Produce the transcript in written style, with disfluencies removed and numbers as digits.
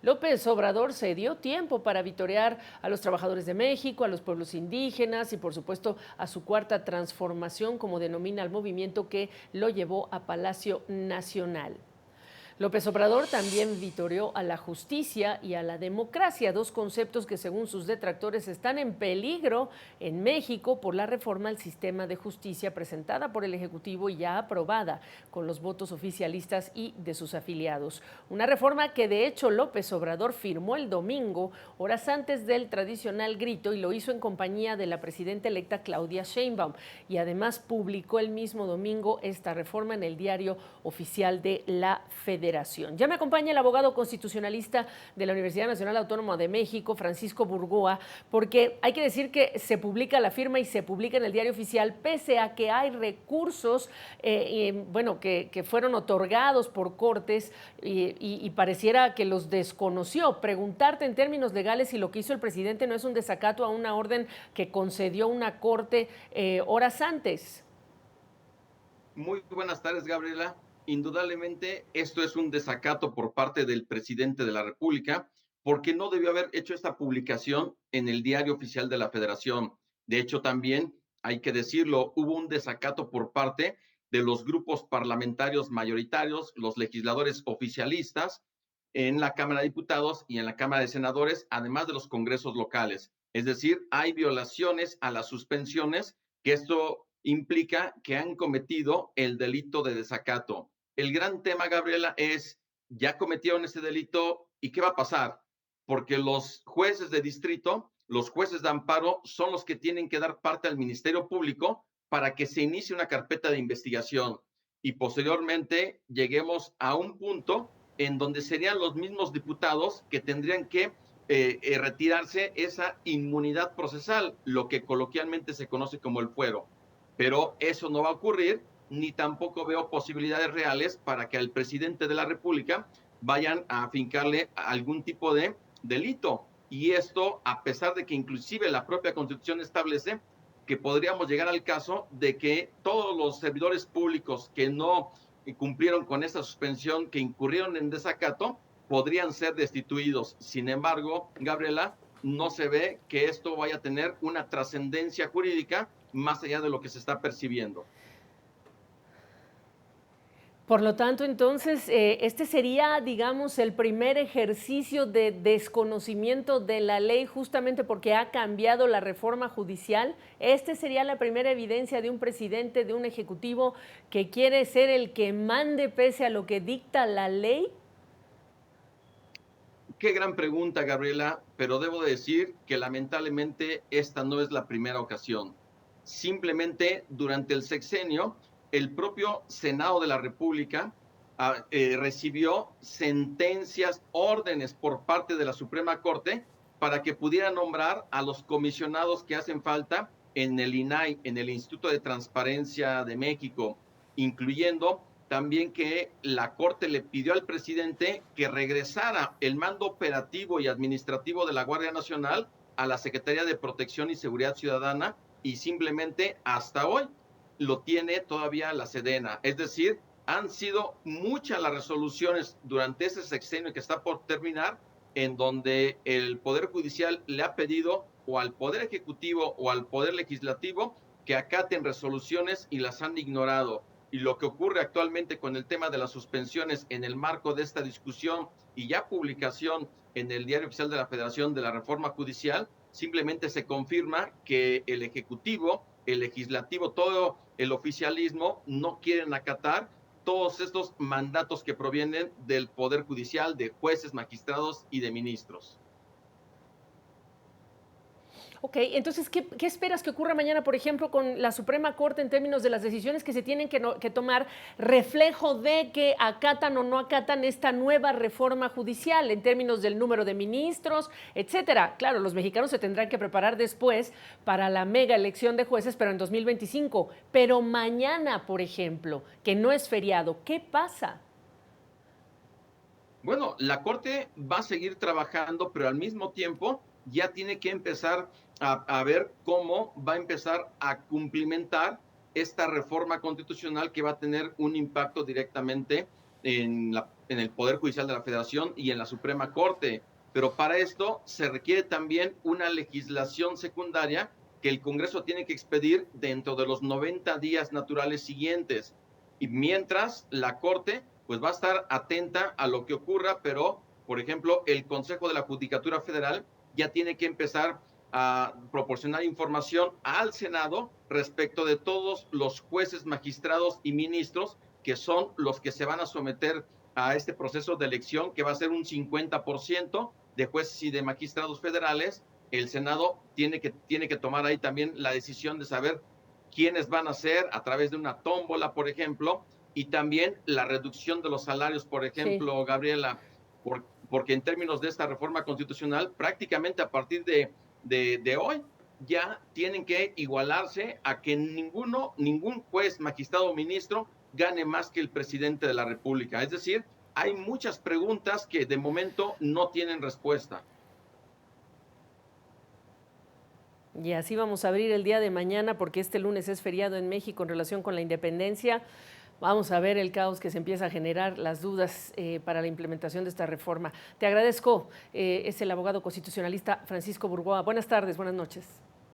López Obrador se dio tiempo para vitorear a los trabajadores de México, a los pueblos indígenas y por supuesto a su cuarta transformación, como denomina el movimiento que lo llevó a Palacio Nacional. López Obrador también vitoreó a la justicia y a la democracia, dos conceptos que según sus detractores están en peligro en México por la reforma al sistema de justicia presentada por el Ejecutivo y ya aprobada con los votos oficialistas y de sus afiliados. Una reforma que de hecho López Obrador firmó el domingo, horas antes del tradicional grito, y lo hizo en compañía de la presidenta electa Claudia Sheinbaum. Y además publicó el mismo domingo esta reforma en el diario oficial de la Federación. Ya me acompaña el abogado constitucionalista de la Universidad Nacional Autónoma de México, Francisco Burgoa, porque hay que decir que se publica la firma y se publica en el diario oficial, pese a que hay recursos que fueron otorgados por cortes y pareciera que los desconoció. Preguntarte en términos legales si lo que hizo el presidente no es un desacato a una orden que concedió una corte horas antes. Muy buenas tardes, Gabriela. Indudablemente, esto es un desacato por parte del presidente de la República, porque no debió haber hecho esta publicación en el diario oficial de la Federación. De hecho, también hay que decirlo, hubo un desacato por parte de los grupos parlamentarios mayoritarios, los legisladores oficialistas en la Cámara de Diputados y en la Cámara de Senadores, además de los congresos locales. Es decir, hay violaciones a las suspensiones, que esto implica que han cometido el delito de desacato. El gran tema, Gabriela, es, ya cometieron ese delito y qué va a pasar, porque los jueces de distrito, los jueces de amparo, son los que tienen que dar parte al Ministerio Público para que se inicie una carpeta de investigación y posteriormente lleguemos a un punto en donde serían los mismos diputados que tendrían que retirarse esa inmunidad procesal, lo que coloquialmente se conoce como el fuero. Pero eso no va a ocurrir, ni tampoco veo posibilidades reales para que al presidente de la República vayan a afincarle algún tipo de delito. Y esto, a pesar de que inclusive la propia Constitución establece que podríamos llegar al caso de que todos los servidores públicos que no cumplieron con esta suspensión, que incurrieron en desacato, podrían ser destituidos. Sin embargo, Gabriela, no se ve que esto vaya a tener una trascendencia jurídica más allá de lo que se está percibiendo. Por lo tanto, entonces, este sería, digamos, el primer ejercicio de desconocimiento de la ley justamente porque ha cambiado la reforma judicial. Este sería la primera evidencia de un presidente, de un ejecutivo que quiere ser el que mande pese a lo que dicta la ley. Qué gran pregunta, Gabriela, pero debo decir que lamentablemente esta no es la primera ocasión. Simplemente durante el sexenio, el propio Senado de la República recibió sentencias, órdenes por parte de la Suprema Corte para que pudiera nombrar a los comisionados que hacen falta en el INAI, en el Instituto de Transparencia de México, incluyendo también que la Corte le pidió al presidente que regresara el mando operativo y administrativo de la Guardia Nacional a la Secretaría de Protección y Seguridad Ciudadana y simplemente hasta hoy lo tiene todavía la Sedena. Es decir, han sido muchas las resoluciones durante ese sexenio que está por terminar en donde el Poder Judicial le ha pedido o al Poder Ejecutivo o al Poder Legislativo que acaten resoluciones y las han ignorado. Y lo que ocurre actualmente con el tema de las suspensiones en el marco de esta discusión y ya publicación en el Diario Oficial de la Federación de la Reforma Judicial, simplemente se confirma que el Ejecutivo, el Legislativo, todo el oficialismo no quieren acatar todos estos mandatos que provienen del Poder Judicial, de jueces, magistrados y de ministros. Ok, entonces, ¿qué esperas que ocurra mañana, por ejemplo, con la Suprema Corte en términos de las decisiones que se tienen que tomar, reflejo de que acatan o no acatan esta nueva reforma judicial en términos del número de ministros, etcétera? Claro, los mexicanos se tendrán que preparar después para la mega elección de jueces, pero en 2025. Pero mañana, por ejemplo, que no es feriado, ¿qué pasa? Bueno, la Corte va a seguir trabajando, pero al mismo tiempo ya tiene que empezar a ver cómo va a empezar a cumplimentar esta reforma constitucional que va a tener un impacto directamente en la en el Poder Judicial de la Federación y en la Suprema Corte. Pero para esto se requiere también una legislación secundaria que el Congreso tiene que expedir dentro de los 90 días naturales siguientes. Y mientras la Corte pues va a estar atenta a lo que ocurra, pero, por ejemplo, el Consejo de la Judicatura Federal ya tiene que empezar a proporcionar información al Senado respecto de todos los jueces, magistrados y ministros que son los que se van a someter a este proceso de elección, que va a ser un 50% de jueces y de magistrados federales. El Senado tiene que tomar ahí también la decisión de saber quiénes van a ser a través de una tómbola, por ejemplo, y también la reducción de los salarios, por ejemplo, Sí. Gabriela, porque en términos de esta reforma constitucional, prácticamente a partir de hoy, ya tienen que igualarse a que ningún juez, magistrado o ministro gane más que el presidente de la República. Es decir, hay muchas preguntas que de momento no tienen respuesta. Y así vamos a abrir el día de mañana porque este lunes es feriado en México en relación con la independencia. Vamos a ver el caos que se empieza a generar, las dudas para la implementación de esta reforma. Te agradezco, es el abogado constitucionalista Francisco Burgoa. Buenas tardes, buenas noches.